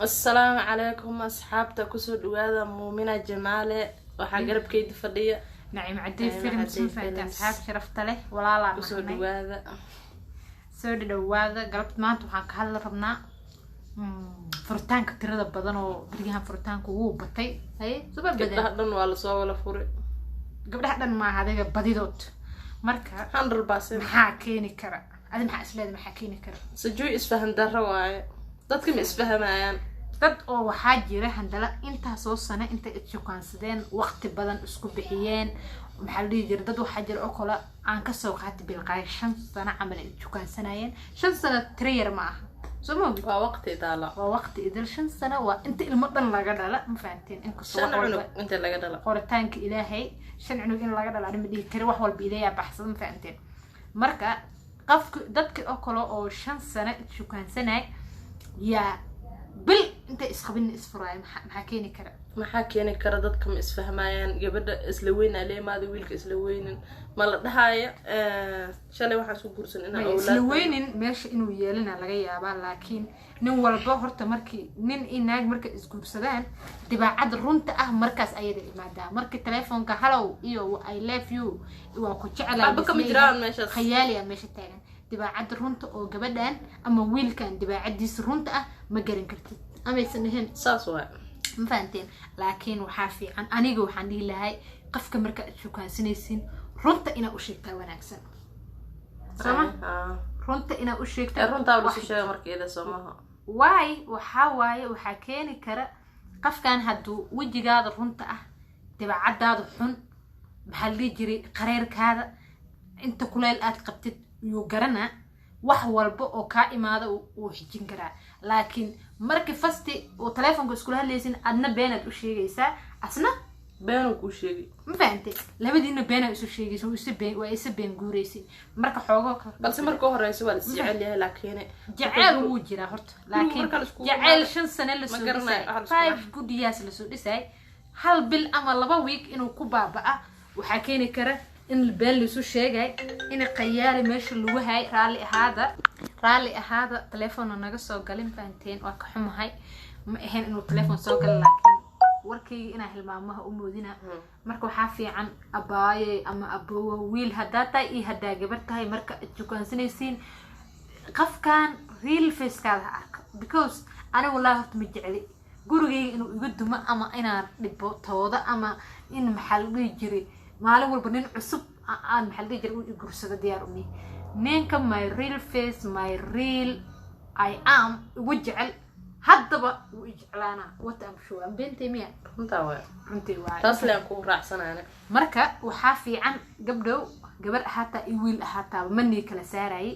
السلام عليكم أصحابتا كسو دوادا مؤمنة جمالة وحا قرب كيد فردية نعيم عدي فيلم سنفعت أصحاب شرفت له ولا لا كسو دوادا سو دوادا قربت مانتو وحان كهلا ربنا فرتانك تريد بدن وبريها فرتانك وو بطي هاي سبب بدن قبل هدن ولا سوا ولا فوري قبل هدن ما هذا بديدوت مركا 100% maxaa keeni kara adi maxaa isleedahay maxaa keeni kara سجوي isfahan daro waaye dadka ma isfahamayaan dad oo waxaa jira handala inta soo sano inta iskukaansadeen waqti badan isku bixiyeen maxaa la dhihi jiray dad waxaa jira oo kale aan ka soo qaatay bilqaay 5 sano camal ay iskukaansanayeen 5 sano trayer ma aha soo ma waa waqti daala waa waqti idil 5 sano waa inta ilmo dhan laga dhala ma fahanteen in ka soo inta laga dhala qoritaanka ilaahay 5 cunug in laga dhala ma dhihi kari wax walba ilaahay baxsan ma fahanteen marka qofka dadka oo kale oo 5 sano iskukaansanay yaa bil inta isqabin isfuraay maxaa keeni kara dadka ma isfahmayaan gabadha isla weyn aleemaada wiilka isla weynin ma la dhahayo shalay waxaan soo guursan in awlaad isla weynin meesha inuu yeelina laga yaabaa laakiin nin walba horta markii nin inaag marka isguursadaan dibaacad runta ah markaas ayada imaadaa markii telefoonka hello iyo I love you waa ku jecelahay baba kama jiraan meesha khayaali meesha taagan dibaacad runta oo gabadhan ama wiilkan dibaacadiisa runta ah ma garan kartid ama aysan ahayn saas waa ma fahanteen laakiin waxaa fiican aniga waxaan dhihi lahay qofka marka aad shukaansanaysiin runta ina u sheegtaa wanaagsan sama runta ina u sheegtaa runta wala sheegay markeeda Soomaha waxaa keeni kara qofkan hadduu wajigaada runta ah dibaacadaada xun maxaa la dhihi jiray qareerkaada inta kuleel aad qabtid yuu garanaa wax walba oo kaa imaada uu xijin karaa laakiin markii fasti oo telefoonka iskula hadlaysin adna beenaad u sheegaysaa asna been ku sheegay ma fahantay labadiina been isu sheegayso waa isa been guuraysin marka xoogo balse marka horeyso waa is jecel yahay laakiin jecel uu jira horta laakiin jecel 5 sano la soo dhisay 5 good years la soo dhisay hal bil ama 2 week inuu ku baabaa waxa keeni kara in been lisu sheegay in qayaali meesha lagu hay raali ahaada telefoon naga soo galin faanteen waa ka xumahay ma ahayn inuu telefoon soo gal laakiin warkayga ina hilmaamaha u moodina marka waxa fiican abaaye ama aboowa wiil hadaa tahay iyo hadaa gabar tahay marka jukaansanaysiin qafkan real face kaada arka because ana wallahi horta ma jeceli gurigayga inuu iga dumo ama inaan dhibo tooda ama in maxal u jiray maalin walba nin cusub aan maxal dhihi jiray uu gursado diyaar u mii ninka my real face my real I am ugu jecel haddaba uu jeclaana wata am shuwa beentay miya runtii waa taas leen ku raacsanaana marka waxa fiican gabdhow gabar ahata iyo wiil ahata mani kala saaray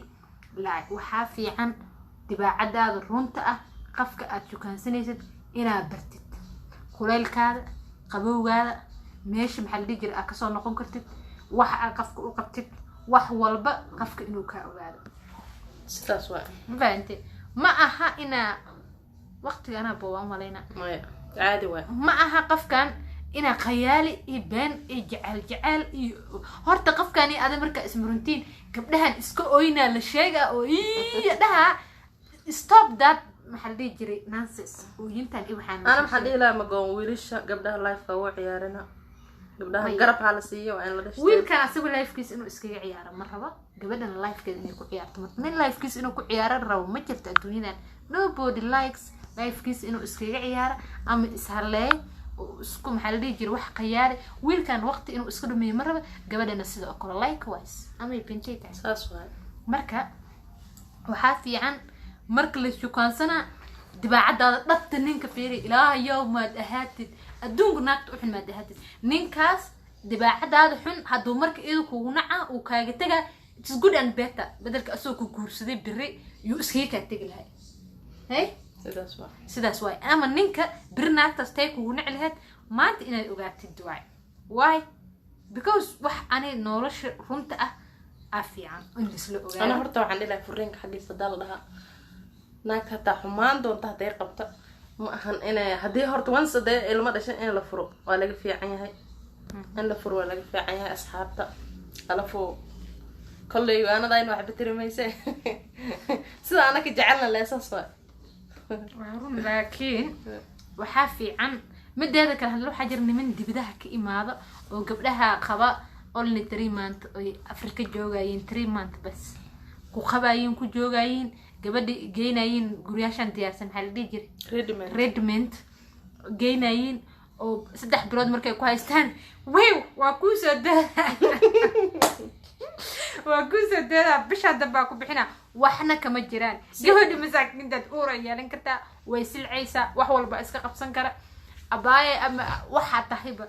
laa waxa fiican dibaacadaada runta ah qafka aad jukaansanaysid inaad bartid kuleelkaada qabowgaada meesha maxal dhigi jiray ka soo noqon kartid wax aad qafka u qabtid wax walba qafka inuu ka ogaado sidaas waa ma aha ina waqtigana boo malayna caadi waa ma aha qafkan ina khayaali iyo been iyo jecel iyo horta qafkani aad marka ismuruntiin gabdhahan iska oyna la sheega oo dhaha stop that maxal dhigi jiray nonsense oo intaan waxaan ana maxal dhihi lahaa magoon wiilasha gabdhaha life-ka oo ciyaarina gabdhaha garab hala siiyo in la dhashay wiilkan asagu life-kiisa inuu iskaga ciyaaro ma rabo gabadhan life-keeda inay ku ciyaarto nin life-kiisa inuu ku ciyaaro rabo ma jirto adduunyadan nobody likes life-kiisa inuu iskaga ciyaaro ama ishaleey isku maxal dhihi jiray wax qiyaari wiilkan waqti inuu iska dhumeeyo ma rabo gabadhana sidoo kale likewise ama pinchita saas waa marka waxa fiican marka la shukaansana dibaacadaada dhabta ninka fiiri ilaahayow maad ahaatid adduunku naagta u xun maad ahaatid ninkaas dibaacadaada xun hadduu marka idu kugu naca uu kaaga taga it's good and better badalka asoo ku guursaday biri yuu iskaga kaa tegi lahay hey sidaas waay ama ninka biri naagtaas tay kugu naci lahayd maanta inaad ogaatid waay why because wax ani nolosha runta ah fiican in isla ogaado ana horta waxaan dhilahay furiinka xaqiisa dal dhaha naagta ta xumaan doonta haday qabta ma ahan inay hadii horta once day ilma dhashay in la furo waa laga fiican yahay in la furo waa laga fiican yahay asxaabta alafo kulli waana dayna wax bitirimayse sida anaka jecelna leesas waa laakiin waxaa fiican mideeda kale hadlo waxaa jira niman dibadaha ka imaado oo gabdhaha qaba only 3 month oo Afrika joogayeen 3 month bas ku qabayeen ku joogayeen gabadhi geynayeen guriyashan diyaarsan hal dhijir redmint geynayeen oo 3 bilood markay ku haystaan waa ku soo daa bisha daba ku bixina waxna kama jiraan gabadhi masaakiinta uura yeelan kartaa way silcaysa wax walba iska qabsan kara abaaye ama waxa tahiba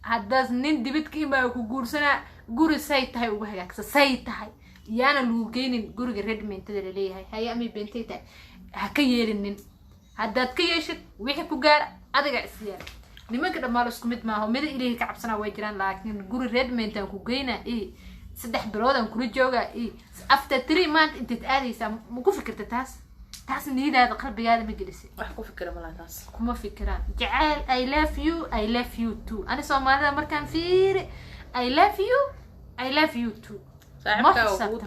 hadas nin dibadkii ma ku guursana guri say tahay ugu hagaagsan say tahay yaana lagu geynin guriga redmentada la leeyahay haya ami bentayta ha ka yeelinin haddaad ka yeeshid wixii ku gaar adiga isyeer nimanka dhamaal isku mid maaha mid ilaahay ka cabsana way jiraan laakiin guri redmentan ku geyna 3 bilood aan kula jooga after 3 months intaad aadaysa ma ku fikirta taas niidaada qalbigaada ma gelisay wax ku fikira ma taas kuma fikiraan jacayl I love you too ana Soomaalida markaan fiiri I love you too saaxiibka ugu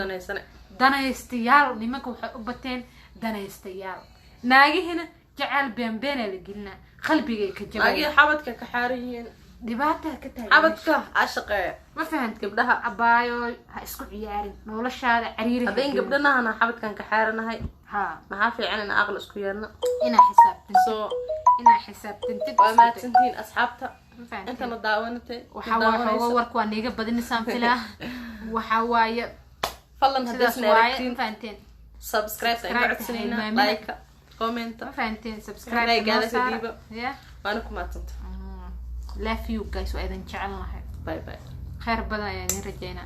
danaystayaal nimanka waxay u bateen danaystayaal naagihina jacayl been la gelina qalbiga ka jabay naagi xabadka ka xaariyeen dibaato ka tahay xabadka ashaqee ma fahant gabdhaha abaayo ha isku ciyaarin noloshaada cariiri hadeen gabdhanaana xabadkan ka xaaranahay maxaa fiican in aqal isku yeelna ina xisaabtantid waa maadsantiin asxaabta intana daawanatay waxa warku waa niga badinaysan filaa waxa waaye fadlan hadii waaye fahanteen subscribe and codsanayna like comment fahanteen subscribe gaadasidiiba waana ku maadsanta love you guys waa idin jecel lahay bye bye خير بدن يعني رجعنا